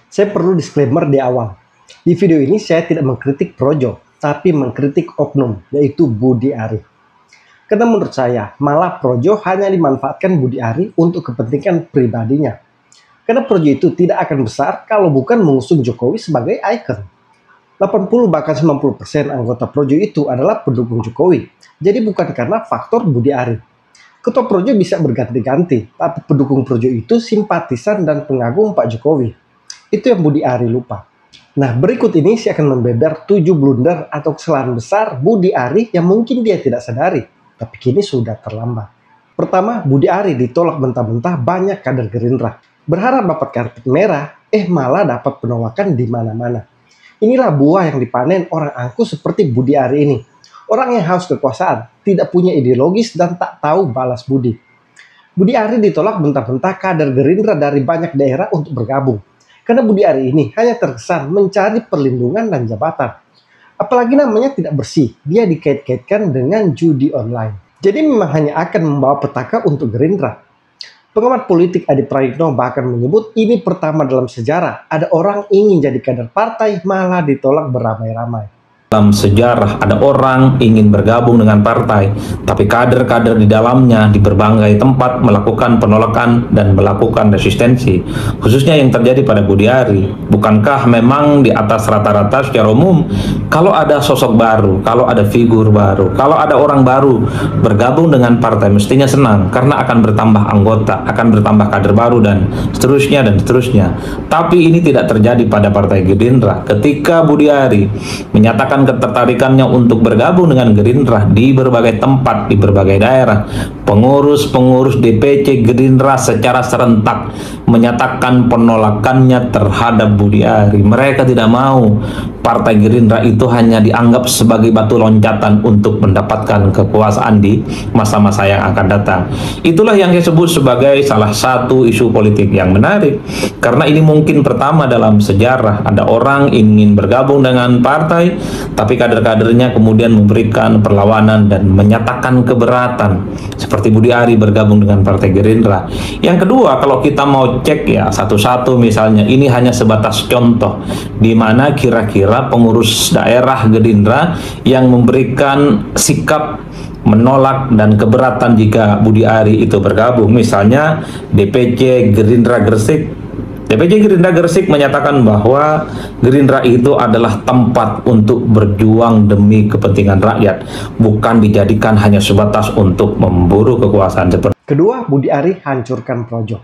Saya perlu disclaimer di awal. Di video ini saya tidak mengkritik Projo, tapi mengkritik oknum, yaitu Budi Ari. Karena menurut saya, malah Projo hanya dimanfaatkan Budi Ari untuk kepentingan pribadinya. Karena Projo itu tidak akan besar kalau bukan mengusung Jokowi sebagai ikon. 80 bahkan 90% anggota Projo itu adalah pendukung Jokowi. Jadi bukan karena faktor Budi Ari. Ketua Projo bisa berganti-ganti, tapi pendukung Projo itu simpatisan dan pengagum Pak Jokowi. Itu yang Budi Ari lupa. Nah, berikut ini saya akan membeber 7 blunder atau kesalahan besar Budi Ari yang mungkin dia tidak sadari, tapi kini sudah terlambat. Pertama, Budi Ari ditolak mentah-mentah banyak kader Gerindra. Berharap dapat karpet merah, malah dapat penolakan di mana-mana. Inilah buah yang dipanen orang angkuh seperti Budi Ari ini. Orang yang haus kekuasaan, tidak punya ideologis dan tak tahu balas budi. Budi Ari ditolak mentah-mentah kader Gerindra dari banyak daerah untuk bergabung. Karena Budi Ari ini hanya terkesan mencari perlindungan dan jabatan. Apalagi namanya tidak bersih, dia dikait-kaitkan dengan judi online. Jadi memang hanya akan membawa petaka untuk Gerindra. Pengamat politik Adi Praitno bahkan menyebut ini pertama dalam sejarah ada orang ingin jadi kader partai malah ditolak beramai-ramai. Dalam sejarah ada orang ingin bergabung dengan partai, tapi kader-kader di dalamnya di berbagai tempat melakukan penolakan dan melakukan resistensi, khususnya yang terjadi pada Budi Ari. Bukankah memang di atas rata-rata secara umum, kalau ada sosok baru, kalau ada figur baru, kalau ada orang baru bergabung dengan partai mestinya senang, karena akan bertambah anggota, akan bertambah kader baru dan seterusnya dan seterusnya. Tapi ini tidak terjadi pada Partai Gerindra. Ketika Budi Ari menyatakan ketertarikannya untuk bergabung dengan Gerindra di berbagai tempat, di berbagai daerah, pengurus-pengurus DPC Gerindra secara serentak menyatakan penolakannya terhadap Budi Ari. Mereka tidak mau Partai Gerindra itu hanya dianggap sebagai batu loncatan untuk mendapatkan kekuasaan di masa-masa yang akan datang. Itulah yang saya sebut sebagai salah satu isu politik yang menarik, karena ini mungkin pertama dalam sejarah ada orang ingin bergabung dengan partai, tapi kader-kadernya kemudian memberikan perlawanan dan menyatakan keberatan, seperti Budi Ari bergabung dengan Partai Gerindra. Yang kedua, kalau kita mau cek ya satu-satu, misalnya ini hanya sebatas contoh di mana kira-kira pengurus daerah Gerindra yang memberikan sikap menolak dan keberatan jika Budi Ari itu bergabung. Misalnya DPC Gerindra Gresik. DPC Gerindra Gresik menyatakan bahwa Gerindra itu adalah tempat untuk berjuang demi kepentingan rakyat, bukan dijadikan hanya sebatas untuk memburu kekuasaan. Kedua, Budi Ari hancurkan Projo.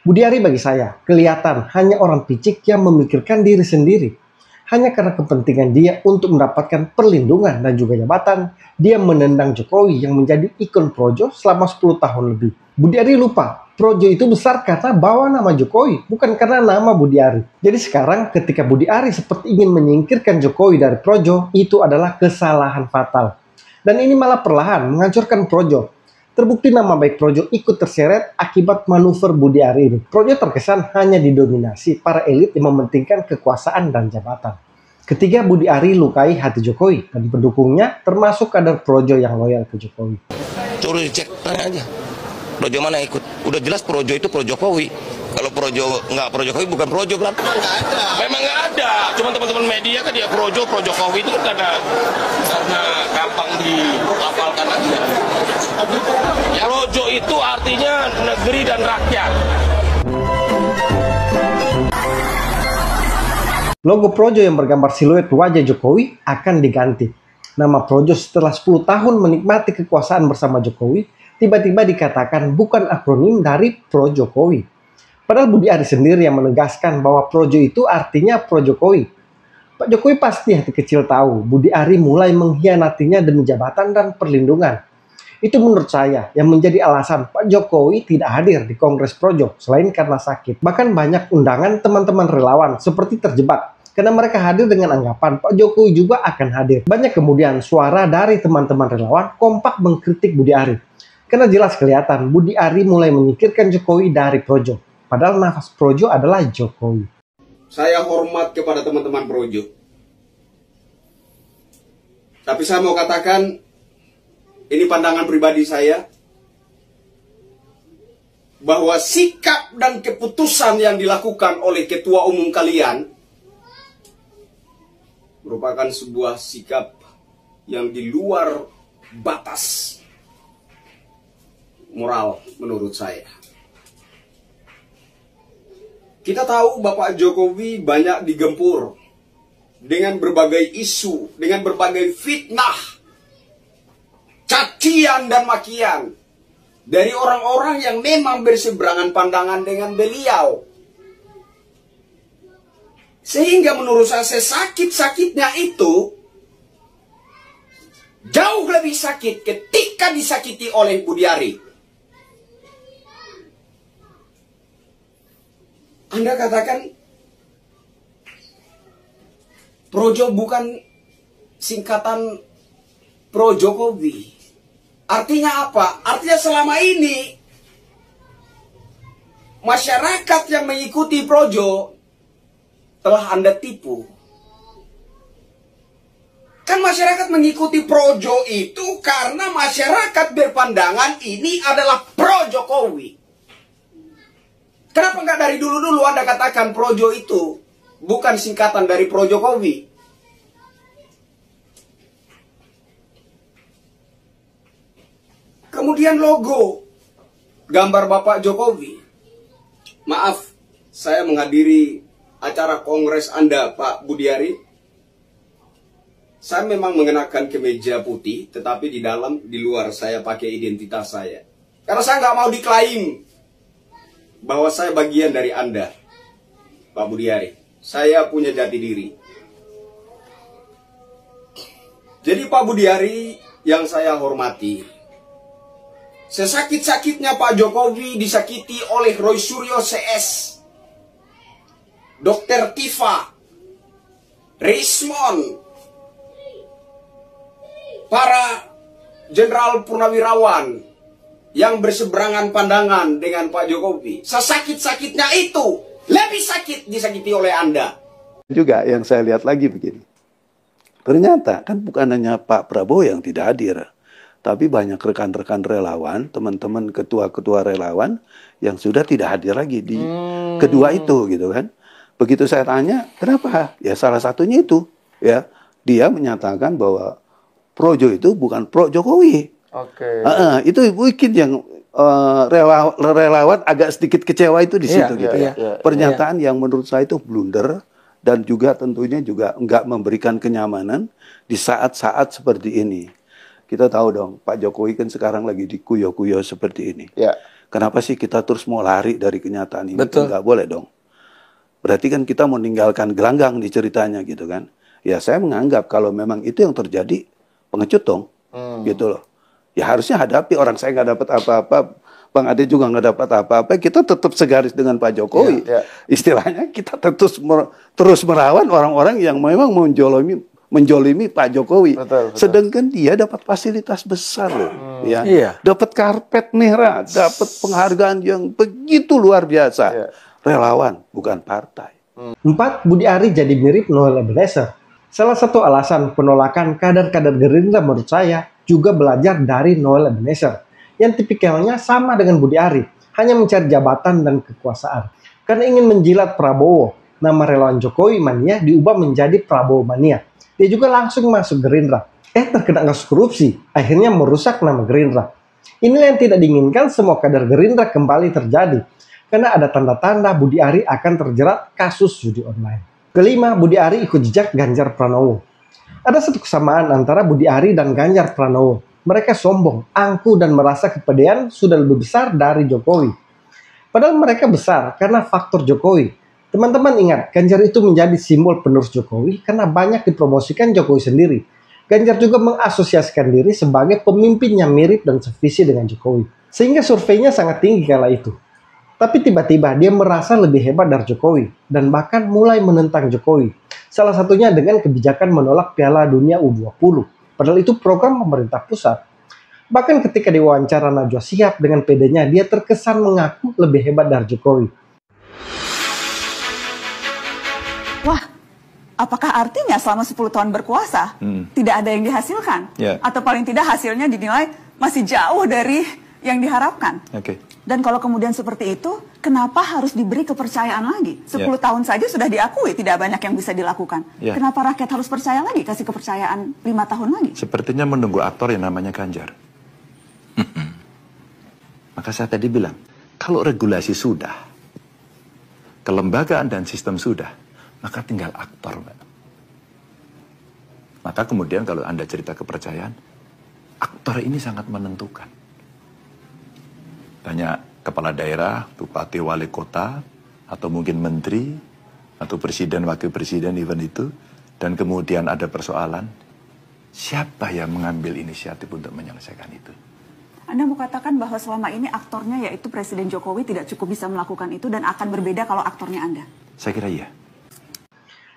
Budi Ari bagi saya kelihatan hanya orang picik yang memikirkan diri sendiri. Hanya karena kepentingan dia untuk mendapatkan perlindungan dan juga jabatan, dia menendang Jokowi yang menjadi ikon Projo selama 10 tahun lebih. Budi Ari lupa, Projo itu besar karena bawa nama Jokowi, bukan karena nama Budi Ari. Jadi sekarang ketika Budi Ari seperti ingin menyingkirkan Jokowi dari Projo, itu adalah kesalahan fatal. Dan ini malah perlahan menghancurkan Projo. Terbukti nama baik Projo ikut terseret akibat manuver Budi Ari ini. Projo terkesan hanya didominasi para elit yang mementingkan kekuasaan dan jabatan. Ketiga, Budi Ari lukai hati Jokowi dan pendukungnya, termasuk kader Projo yang loyal ke Jokowi. Coba dicek, tanya aja. Projo mana ikut? Udah jelas Projo itu pro Jokowi. Kalau Projo nggak pro Jokowi bukan Projo kan? Memang nggak ada. Cuma teman-teman media kan dia Projo Jokowi itu karena gampang dihafalkan aja. Projo itu artinya negeri dan rakyat. Logo Projo yang bergambar siluet wajah Jokowi akan diganti. Nama Projo setelah 10 tahun menikmati kekuasaan bersama Jokowi, tiba-tiba dikatakan bukan akronim dari Pro Jokowi. Padahal Budi Ari sendiri yang menegaskan bahwa Projo itu artinya Pro Jokowi. Pak Jokowi pasti hati kecil tahu Budi Ari mulai mengkhianatinya demi jabatan dan perlindungan. Itu menurut saya yang menjadi alasan Pak Jokowi tidak hadir di Kongres Projo selain karena sakit. Bahkan banyak undangan teman-teman relawan seperti terjebak karena mereka hadir dengan anggapan Pak Jokowi juga akan hadir. Banyak kemudian suara dari teman-teman relawan kompak mengkritik Budi Ari. Karena jelas kelihatan Budi Ari mulai menyingkirkan Jokowi dari Projo. Padahal nafas Projo adalah Jokowi. Saya hormat kepada teman-teman Projo. Tapi saya mau katakan, ini pandangan pribadi saya. bahwa sikap dan keputusan yang dilakukan oleh ketua umum kalian merupakan sebuah sikap yang di luar batas moral menurut saya. Kita tahu Bapak Jokowi banyak digempur dengan berbagai isu, dengan berbagai fitnah, cacian dan makian dari orang-orang yang memang berseberangan pandangan dengan beliau. Sehingga menurut saya sesakit-sakitnya itu jauh lebih sakit ketika disakiti oleh Budiari. Anda katakan Projo bukan singkatan Pro Jokowi. Artinya apa? Artinya selama ini masyarakat yang mengikuti Projo telah Anda tipu. Kan masyarakat mengikuti Projo itu karena masyarakat berpandangan ini adalah Pro Jokowi. Kenapa nggak dari dulu-dulu Anda katakan Projo itu bukan singkatan dari Pro Jokowi? Kemudian logo, gambar Bapak Jokowi. Maaf, saya menghadiri acara kongres Anda, Pak Budiari. Saya memang mengenakan kemeja putih, tetapi di dalam, di luar saya pakai identitas saya. Karena saya nggak mau diklaim bahwa saya bagian dari Anda, Pak Budiari. Saya punya jati diri. Jadi Pak Budiari yang saya hormati, sesakit-sakitnya Pak Jokowi disakiti oleh Roy Suryo CS, Dr. Tifa, Rismon, para jenderal purnawirawan yang berseberangan pandangan dengan Pak Jokowi. Sesakit-sakitnya itu lebih sakit disakiti oleh Anda. Juga yang saya lihat lagi begini. Ternyata kan bukan hanya Pak Prabowo yang tidak hadir. Tapi banyak rekan-rekan relawan, teman-teman ketua-ketua relawan yang sudah tidak hadir lagi di kedua itu gitu kan. Begitu saya tanya, kenapa? Ya salah satunya itu. Ya, dia menyatakan bahwa Projo itu bukan Pro Jokowi. Oke. Itu bikin yang relawan agak sedikit kecewa itu di situ gitu ya. Pernyataan yang menurut saya itu blunder dan juga tentunya juga enggak memberikan kenyamanan di saat-saat seperti ini. Kita tahu dong, Pak Jokowi kan sekarang lagi dikuyo-kuyo seperti ini. Ya. Kenapa sih kita terus mau lari dari kenyataan ini? Betul. Enggak boleh dong. Berarti kan kita mau meninggalkan gelanggang di ceritanya gitu kan. Ya saya menganggap kalau memang itu yang terjadi, pengecut dong. Gitu loh. Ya harusnya hadapi, orang saya nggak dapat apa-apa, Bang Ade juga nggak dapat apa-apa, kita tetap segaris dengan Pak Jokowi. Istilahnya kita terus merawan orang-orang yang memang menjolimi Pak Jokowi. Betul. Sedangkan dia dapat fasilitas besar loh. Dapat karpet merah, dapat penghargaan yang begitu luar biasa. Relawan, bukan partai. 4. Budi Ari jadi mirip Noel Ebenezer. Salah satu alasan penolakan kader-kader Gerindra menurut saya juga belajar dari Noel Ebenezer yang tipikalnya sama dengan Budi Ari, hanya mencari jabatan dan kekuasaan. Karena ingin menjilat Prabowo, nama relawan Jokowi mania diubah menjadi Prabowo mania. Dia juga langsung masuk Gerindra. Terkena kasus korupsi, akhirnya merusak nama Gerindra. Inilah yang tidak diinginkan semua kader Gerindra kembali terjadi. Karena ada tanda-tanda Budi Ari akan terjerat kasus judi online. 5. Budi Ari ikut jejak Ganjar Pranowo. Ada satu kesamaan antara Budi Ari dan Ganjar Pranowo. Mereka sombong, angkuh, dan merasa kepedean sudah lebih besar dari Jokowi. Padahal mereka besar karena faktor Jokowi. Teman-teman ingat, Ganjar itu menjadi simbol penerus Jokowi karena banyak dipromosikan Jokowi sendiri. Ganjar juga mengasosiasikan diri sebagai pemimpin yang mirip dan sevisi dengan Jokowi. Sehingga surveinya sangat tinggi kala itu. Tapi tiba-tiba dia merasa lebih hebat dari Jokowi dan bahkan mulai menentang Jokowi. Salah satunya dengan kebijakan menolak Piala Dunia U20. Padahal itu program pemerintah pusat. Bahkan ketika diwawancara Najwa Shihab dengan pedenya, dia terkesan mengaku lebih hebat dari Jokowi. Wah, apakah artinya selama 10 tahun berkuasa tidak ada yang dihasilkan? Atau paling tidak hasilnya dinilai masih jauh dari yang diharapkan? Dan kalau kemudian seperti itu, kenapa harus diberi kepercayaan lagi? 10 tahun saja sudah diakui tidak banyak yang bisa dilakukan. Kenapa rakyat harus percaya lagi, kasih kepercayaan 5 tahun lagi? Sepertinya menunggu aktor yang namanya Ganjar. Maka saya tadi bilang, kalau regulasi sudah, kelembagaan dan sistem sudah, maka tinggal aktor, Mbak. Maka kemudian kalau Anda cerita kepercayaan, aktor ini sangat menentukan. Banyak kepala daerah, bupati, wali kota, atau mungkin menteri, atau presiden, wakil presiden, event itu, dan kemudian ada persoalan, siapa yang mengambil inisiatif untuk menyelesaikan itu? Anda mau katakan bahwa selama ini aktornya yaitu Presiden Jokowi tidak cukup bisa melakukan itu dan akan berbeda kalau aktornya Anda? Saya kira iya.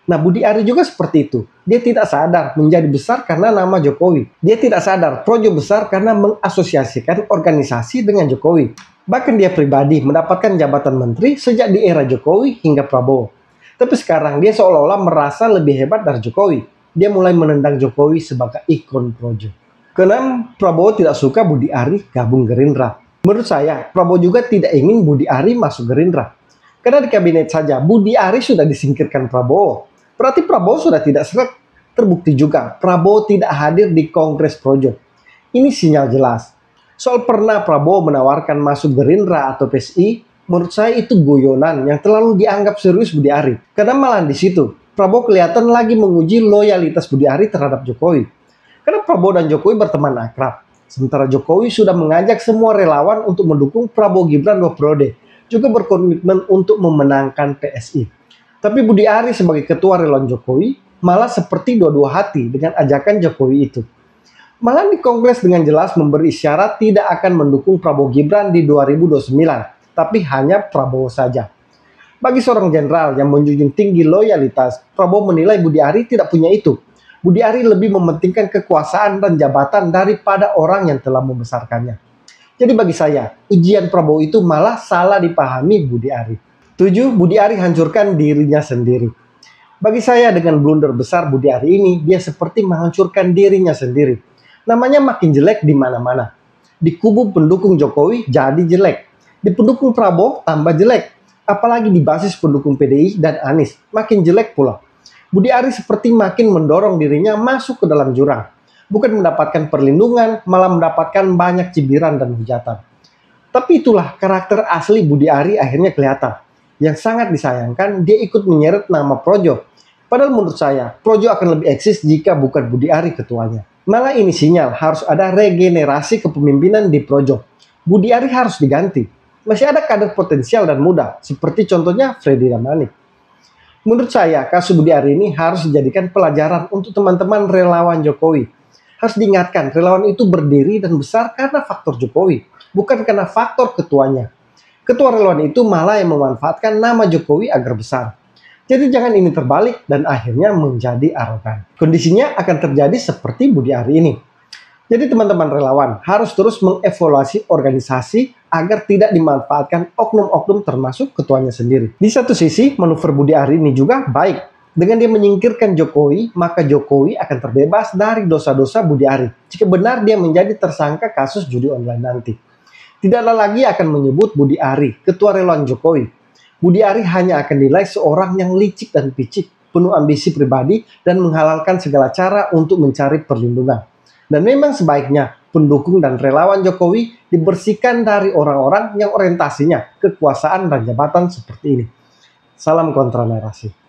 Nah, Budi Ari juga seperti itu. Dia tidak sadar menjadi besar karena nama Jokowi. Dia tidak sadar Projo besar karena mengasosiasikan organisasi dengan Jokowi. Bahkan dia pribadi mendapatkan jabatan menteri sejak di era Jokowi hingga Prabowo. Tapi sekarang dia seolah-olah merasa lebih hebat dari Jokowi. Dia mulai menendang Jokowi sebagai ikon Projo. Keenam, Prabowo tidak suka Budi Ari gabung Gerindra. Menurut saya, Prabowo juga tidak ingin Budi Ari masuk Gerindra. Karena di kabinet saja Budi Ari sudah disingkirkan Prabowo. Berarti Prabowo sudah tidak seret. Terbukti juga Prabowo tidak hadir di Kongres Projo. Ini sinyal jelas. Soal pernah Prabowo menawarkan masuk Gerindra atau PSI, menurut saya itu guyonan yang terlalu dianggap serius Budi Ari. Karena malah di situ Prabowo kelihatan lagi menguji loyalitas Budi Ari terhadap Jokowi. Karena Prabowo dan Jokowi berteman akrab. Sementara Jokowi sudah mengajak semua relawan untuk mendukung Prabowo Gibran 2 periode. Juga berkomitmen untuk memenangkan PSI. Tapi Budi Ari sebagai ketua relawan Jokowi malah seperti dua-dua hati dengan ajakan Jokowi itu. Malah di Kongres dengan jelas memberi isyarat tidak akan mendukung Prabowo Gibran di 2029, tapi hanya Prabowo saja. Bagi seorang jenderal yang menjunjung tinggi loyalitas, Prabowo menilai Budi Ari tidak punya itu. Budi Ari lebih mementingkan kekuasaan dan jabatan daripada orang yang telah membesarkannya. Jadi bagi saya, ujian Prabowo itu malah salah dipahami Budi Ari. 7. Budi Ari hancurkan dirinya sendiri. Bagi saya dengan blunder besar Budi Ari ini, dia seperti menghancurkan dirinya sendiri. Namanya makin jelek di mana-mana. Di kubu pendukung Jokowi jadi jelek. Di pendukung Prabowo tambah jelek. Apalagi di basis pendukung PDI dan Anies, makin jelek pula. Budi Ari seperti makin mendorong dirinya masuk ke dalam jurang. Bukan mendapatkan perlindungan, malah mendapatkan banyak cibiran dan hujatan. Tapi itulah karakter asli Budi Ari akhirnya kelihatan. Yang sangat disayangkan, dia ikut menyeret nama Projo. Padahal menurut saya, Projo akan lebih eksis jika bukan Budi Ari ketuanya. Malah ini sinyal harus ada regenerasi kepemimpinan di Projo. Budi Ari harus diganti. Masih ada kader potensial dan muda, seperti contohnya Freddy Damanik. Menurut saya, kasus Budi Ari ini harus dijadikan pelajaran untuk teman-teman relawan Jokowi. Harus diingatkan, relawan itu berdiri dan besar karena faktor Jokowi, bukan karena faktor ketuanya. Ketua relawan itu malah yang memanfaatkan nama Jokowi agar besar. Jadi jangan ini terbalik dan akhirnya menjadi arogan. Kondisinya akan terjadi seperti Budi Ari ini. Jadi teman-teman relawan harus terus mengevaluasi organisasi agar tidak dimanfaatkan oknum-oknum termasuk ketuanya sendiri. Di satu sisi, manuver Budi Ari ini juga baik. Dengan dia menyingkirkan Jokowi, maka Jokowi akan terbebas dari dosa-dosa Budi Ari. Jika benar dia menjadi tersangka kasus judi online nanti. Tidaklah lagi akan menyebut Budi Ari, ketua relawan Jokowi. Budi Ari hanya akan dinilai seorang yang licik dan picik, penuh ambisi pribadi, dan menghalalkan segala cara untuk mencari perlindungan. Dan memang sebaiknya pendukung dan relawan Jokowi dibersihkan dari orang-orang yang orientasinya kekuasaan dan jabatan seperti ini. Salam kontra narasi.